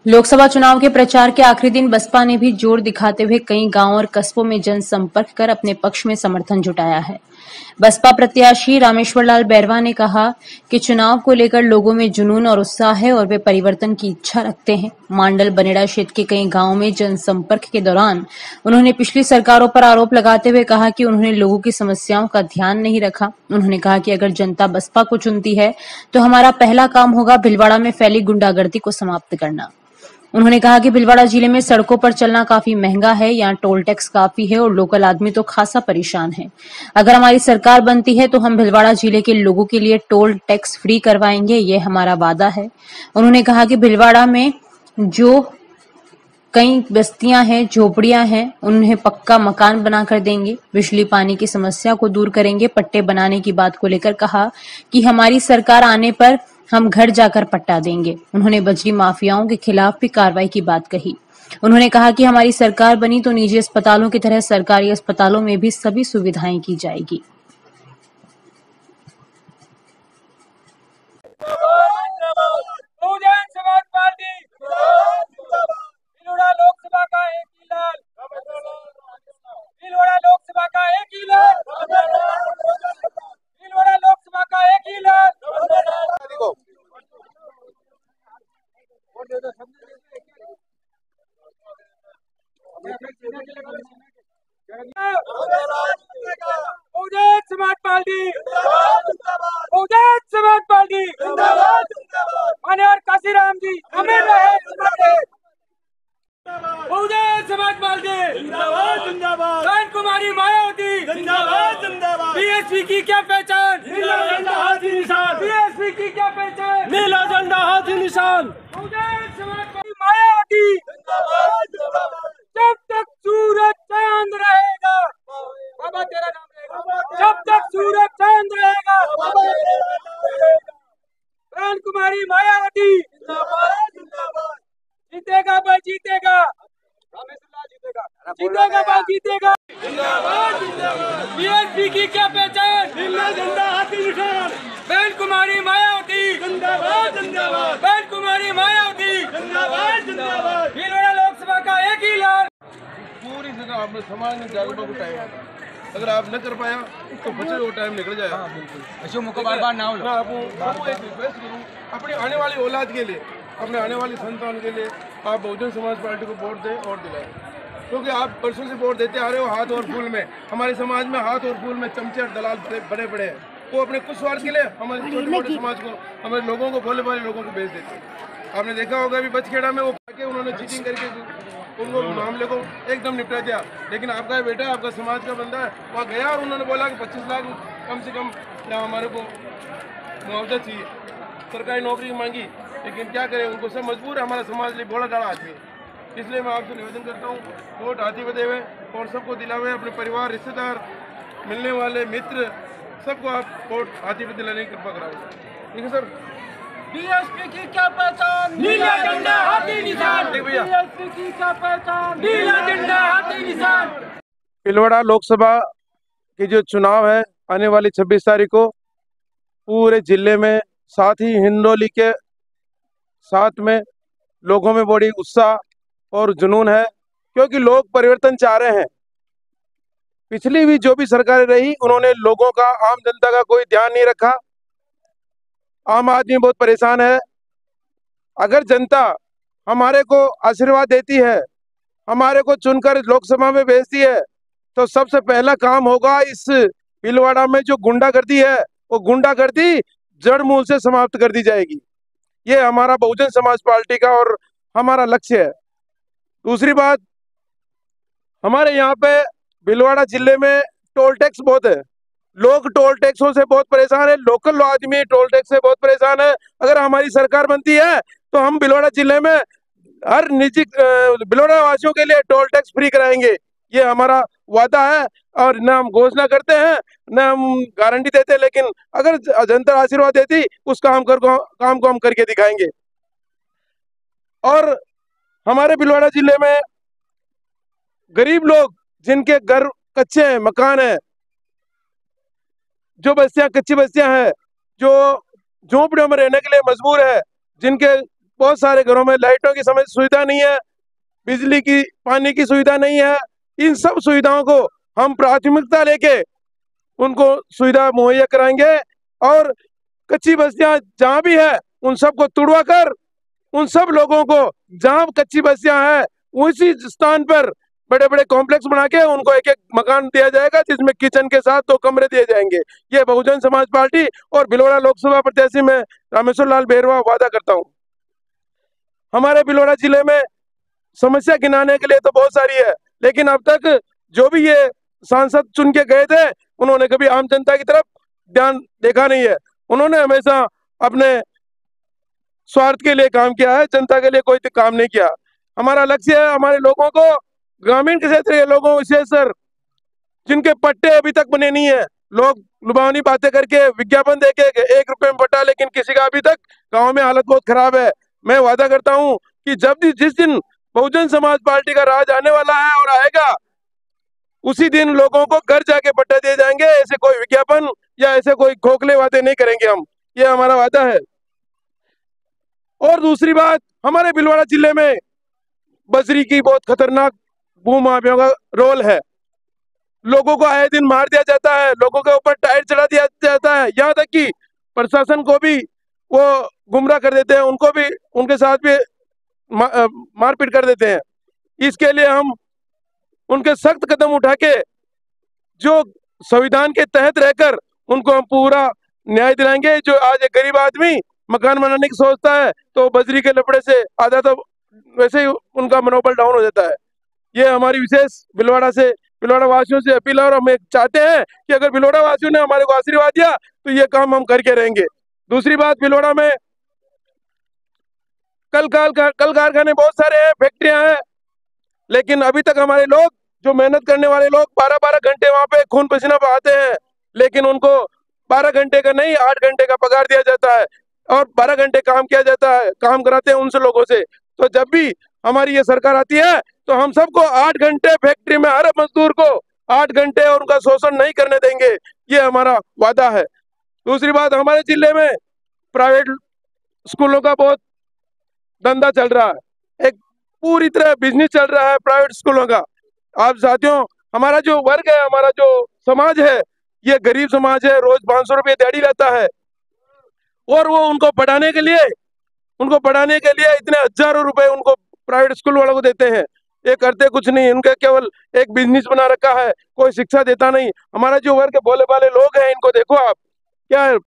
लोकसभा चुनाव के प्रचार के आखिरी दिन बसपा ने भी जोर दिखाते हुए कई गांवों और कस्बों में जनसंपर्क कर अपने पक्ष में समर्थन जुटाया है। बसपा प्रत्याशी रामेश्वर लाल बैरवा ने कहा कि चुनाव को लेकर लोगों में जुनून और उत्साह है और वे परिवर्तन की इच्छा रखते हैं। मांडल बनेड़ा क्षेत्र के कई गांवों में जनसंपर्क के दौरान उन्होंने पिछली सरकारों पर आरोप लगाते हुए कहा कि उन्होंने लोगों की समस्याओं का ध्यान नहीं रखा। उन्होंने कहा कि अगर जनता बसपा को चुनती है तो हमारा पहला काम होगा भिलवाड़ा में फैली गुंडागर्दी को समाप्त करना। उन्होंने कहा कि भिलवाड़ा जिले में सड़कों पर चलना काफी महंगा है, यहाँ टोल टैक्स काफी है और लोकल आदमी तो खासा परेशान है। अगर हमारी सरकार बनती है तो हम भिलवाड़ा जिले के लोगों के लिए टोल टैक्स फ्री करवाएंगे, ये हमारा वादा है। उन्होंने कहा कि भिलवाड़ा में जो कई बस्तियां हैं, झोपड़ियां हैं, उन्हें पक्का मकान बनाकर देंगे, बिजली पानी की समस्या को दूर करेंगे। पट्टे बनाने की बात को लेकर कहा कि हमारी सरकार आने पर हम घर जाकर पट्टा देंगे। उन्होंने बजरी माफियाओं के खिलाफ भी कार्रवाई की बात कही। उन्होंने कहा कि हमारी सरकार बनी तो निजी अस्पतालों की तरह सरकारी अस्पतालों में भी सभी सुविधाएं की जाएगी। बहुजन समाज पार्टी भिलवाड़ा लोकसभा का एक ही लाल, भिलवाड़ा लोकसभा का एक ही लाल, भिलवाड़ा लोकसभा का एक ही लाल। बहुजन समाज पार्टी, बहुजन समाज पार्टी मनोहर काशीराम जी अमर रहे। बहुजन समाज पार्टी जिंदाबाद जिंदाबाद। बहन कुमारी मायावती जिंदाबाद जिंदाबाद। बीएसपी की क्या पहचान? नीला झंडा हाथी निशान। बीएसपी की क्या पहचान? नीला झंडा हाथी निशान। बहुजन समाज पार्टी मायावती जिंदाबाद जिंदाबाद। जब तक सूरज चांद रहेगा, बाबा तेरा नाम रहेगा, जब तक सूरज चांद रहेगा, बहन कुमारी मायावती जिंदाबाद जिंदाबाद। जीतेगा भाई जीतेगा, रामेश्वर जीतेगा, जीतेगा भाई जीतेगा, जिंदाबाद जिंदाबाद। बीएसपी की क्या पहचान? नीला झंडा हाथी निशान। बहन कुमारी मायावती जिंदाबाद जिंदाबाद। बहन कुमारी मायावती जिंदाबाद जिंदाबाद। भिलवाड़ा लोकसभा का एक ही लाल। पूरी जगह आपने समाज में जागरूकता को टाइम, अगर आप न कर पाया तो बचे वो टाइम निकल जाएगा। ऐसे मौका बार-बार ना हो। मैं आपको एक रिक्वेस्ट करूँ, अपनी आने वाली औलाद के लिए, अपने आने वाली संतान के लिए आप बहुजन समाज पार्टी को वोट दें और दिलाएं, क्योंकि आप परसों से वोट देते आ रहे हो हाथ और फूल में। हमारे समाज में हाथ और फूल में चमचे और दलाल बड़े बड़े हैं, वो अपने कुछ स्वार्थ के लिए हमारे छोटे मोटे समाज को, हमारे लोगों को, भोले भाले लोगों को बेच देते हैं। आपने देखा होगा अभी बचखेड़ा में वो आके उन्होंने चीटिंग करके उनको मामले को एकदम निपटा दिया। लेकिन आपका बेटा, आपका समाज का बंदा है, वहाँ गया और उन्होंने बोला कि 25 लाख कम से कम या हमारे को मुआवजा चाहिए, सरकारी नौकरी मांगी। लेकिन क्या करें, उनको सब मजबूर है, हमारा समाज लिए बोला डाला आदमी। इसलिए मैं आपसे निवेदन करता हूँ, वोट हाथी बदे हुए और सबको दिलावे, अपने परिवार, रिश्तेदार, मिलने वाले मित्र, सबको आप वोट हाथी पे दिलाने की कृपा कराओ। ठीक है सर। बीएसपी की क्या पहचान? नीला झंडा हाथी निशान। बीएसपी की क्या पहचान? नीला झंडा हाथी निशान। भिलवाड़ा लोकसभा की जो चुनाव है आने वाली 26 तारीख को, पूरे जिले में, साथ ही हिंडोली के साथ में लोगों में बड़ी उत्साह और जुनून है, क्योंकि लोग परिवर्तन चाह रहे हैं। पिछली भी जो भी सरकारें रही, उन्होंने लोगों का, आम जनता का कोई ध्यान नहीं रखा। आम आदमी बहुत परेशान है। अगर जनता हमारे को आशीर्वाद देती है, हमारे को चुनकर लोकसभा में भेजती है, तो सबसे पहला काम होगा इस भिलवाड़ा में जो गुंडागर्दी है, वो गुंडागर्दी जड़ मूल से समाप्त कर दी जाएगी। ये हमारा बहुजन समाज पार्टी का और हमारा लक्ष्य है। दूसरी बात, हमारे यहाँ पे भिलवाड़ा जिले में टोल टैक्स बहुत है, लोग टोल टैक्सों से बहुत परेशान है, लोकल आदमी टोल टैक्स से बहुत परेशान है। अगर हमारी सरकार बनती है तो हम भिलवाड़ा जिले में हर निजी भिलवाड़ा वासियों के लिए टोल टैक्स फ्री कराएंगे, ये हमारा वादा है। और न हम घोषणा करते हैं, न हम गारंटी देते, लेकिन अगर जनता आशीर्वाद देती, उस काम को हम करके दिखाएंगे। और हमारे भिलवाड़ा जिले में गरीब लोग, जिनके घर कच्चे हैं, मकान है, जो बस्तियां कच्ची बस्तियां हैं, जो झोपड़ियों में रहने के लिए मजबूर है, जिनके बहुत सारे घरों में लाइटों की सुविधा नहीं है, बिजली की, पानी की सुविधा नहीं है। इन सब सुविधाओं को हम प्राथमिकता लेके उनको सुविधा मुहैया कराएंगे और कच्ची बस्तियां जहां भी है उन सबको तुड़वा कर उन सब लोगों को जहां कच्ची बस्तियां है उसी स्थान पर बड़े बड़े कॉम्प्लेक्स बना के उनको एक एक मकान दिया जाएगा, जिसमें किचन के साथ 2 कमरे दिए जाएंगे। ये बहुजन समाज पार्टी और भिलवाड़ा लोकसभा प्रत्याशी में रामेश्वर लाल बैरवा वादा करता हूं। हमारे भिलवाड़ा जिले में समस्या गिनाने के लिए तो बहुत सारी है, लेकिन अब तक जो भी ये सांसद चुन के गए थे उन्होंने कभी आम जनता की तरफ ध्यान देखा नहीं है। उन्होंने हमेशा अपने स्वार्थ के लिए काम किया है, जनता के लिए कोई काम नहीं किया। हमारा लक्ष्य है हमारे लोगों को, ग्रामीण क्षेत्र के लोगों, विशेषकर जिनके पट्टे अभी तक बने नहीं है, लोग लुभावनी बातें करके विज्ञापन देके 1 रुपए में पट्टा, लेकिन किसी का अभी तक गांव में हालत बहुत खराब है। मैं वादा करता हूं कि जिस दिन बहुजन समाज पार्टी का राज आने वाला है और आएगा, उसी दिन लोगों को घर जाके पट्टे दिए जाएंगे। ऐसे कोई विज्ञापन या ऐसे कोई खोखले वादे नहीं करेंगे हम, ये हमारा वादा है। और दूसरी बात, हमारे भिलवाड़ा जिले में बजरी की बहुत खतरनाक भूमाफियाओं का रोल है। लोगों को आए दिन मार दिया जाता है, लोगों के ऊपर टायर चढ़ा दिया जाता है, यहाँ तक कि प्रशासन को भी वो गुमराह कर देते हैं, उनको भी, उनके साथ भी मारपीट कर देते हैं। इसके लिए हम उनके सख्त कदम उठा के जो संविधान के तहत रहकर उनको हम पूरा न्याय दिलाएंगे। जो आज एक गरीब आदमी मकान बनाने की सोचता है तो बजरी के लपड़े से आधा तो वैसे ही उनका मनोबल डाउन हो जाता है। ये हमारी विशेष भिलवाड़ा वासियों से अपील है और हम चाहते हैं कि अगर भिलवाड़ा वासियों ने हमारे को आशीर्वाद दिया तो ये काम हम करके रहेंगे। दूसरी बात, भिलवाड़ा में कल कारखाने बहुत सारे हैं, फैक्ट्रियां हैं, लेकिन अभी तक हमारे लोग, जो मेहनत करने वाले लोग 12-12 घंटे वहां पे खून पसीना बहाते हैं, लेकिन उनको 12 घंटे का नहीं 8 घंटे का पगार दिया जाता है और 12 घंटे काम किया जाता है, काम कराते हैं उनसे लोगों से। तो जब भी हमारी ये सरकार आती है तो हम सबको 8 घंटे फैक्ट्री में हर मजदूर को 8 घंटे और उनका शोषण नहीं करने देंगे, ये हमारा वादा है। दूसरी बात, हमारे जिले में प्राइवेट स्कूलों का बहुत धंधा चल रहा है, एक पूरी तरह बिजनेस चल रहा है प्राइवेट स्कूलों का। आप साथियों, हमारा जो वर्ग है, हमारा जो समाज है, ये गरीब समाज है, रोज 500 रुपये दिहाड़ी लेता है और वो उनको पढ़ाने के लिए इतने हजारों रुपए उनको प्राइवेट स्कूल वालों को देते हैं। ये करते कुछ नहीं, इनका केवल एक बिजनेस बना रखा है, कोई शिक्षा देता नहीं। हमारा जो वर्ग भोले भाले लोग हैं, इनको देखो आप, क्या